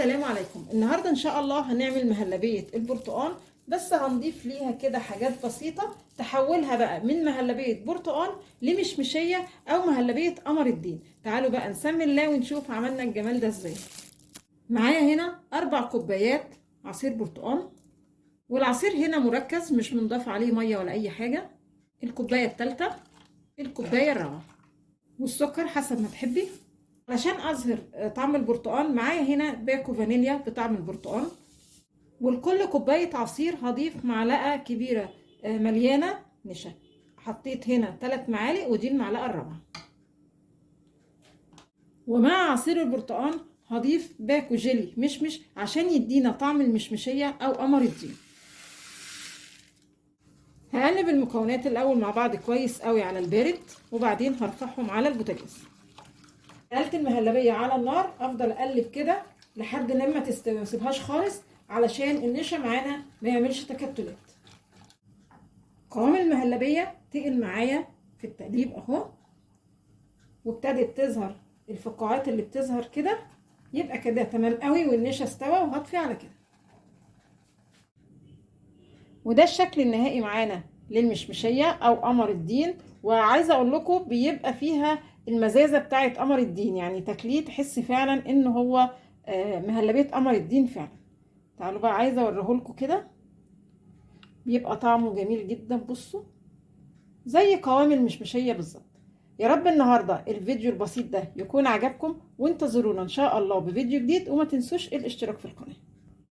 السلام عليكم. النهارده ان شاء الله هنعمل مهلبيه البرتقال، بس هنضيف ليها كده حاجات بسيطه تحولها بقى من مهلبيه برتقال لمشمشيه او مهلبيه قمر الدين. تعالوا بقى نسمي الله ونشوف عملنا الجمال ده ازاي. معايا هنا 4 كوبايات عصير برتقال، والعصير هنا مركز مش بنضاف عليه ميه ولا اي حاجه. الكوبايه الثالثه، الكوبايه الرابعه، والسكر حسب ما تحبي. علشان اظهر طعم البرتقال معايا هنا باكو فانيليا بطعم البرتقال. ولكل كوبايه عصير هضيف معلقه كبيره مليانه نشا. حطيت هنا 3 معالق ودي المعلقه الرابعه. ومع عصير البرتقال هضيف باكو جيلي مشمش عشان يدينا طعم المشمشيه او قمر الدين. هقلب المكونات الاول مع بعض كويس قوي على البارد، وبعدين هرفعهم على البوتاجاز. نقلت المهلبيه على النار، افضل اقلب كده لحد لما تستوي، ما اسيبهاش خالص علشان النشا معانا ما يعملش تكتلات. قوام المهلبيه تقل معايا في التقليب اهو، وابتدت تظهر الفقاعات اللي بتظهر كده، يبقى كده تمام قوي والنشا استوى، وهطفي على كده. وده الشكل النهائي معانا للمشمشيه او قمر الدين. وعايزه اقول لكم بيبقى فيها المزازه بتاعه قمر الدين، يعني تاكليه تحسي فعلا ان هو مهلبيه قمر الدين فعلا. تعالوا بقى عايزه اوريه لكم كده، بيبقى طعمه جميل جدا. بصوا زي قوام المشمشيه بالظبط. يا رب النهارده الفيديو البسيط ده يكون عجبكم، وانتظرونا ان شاء الله بفيديو جديد، وما تنسوش الاشتراك في القناه.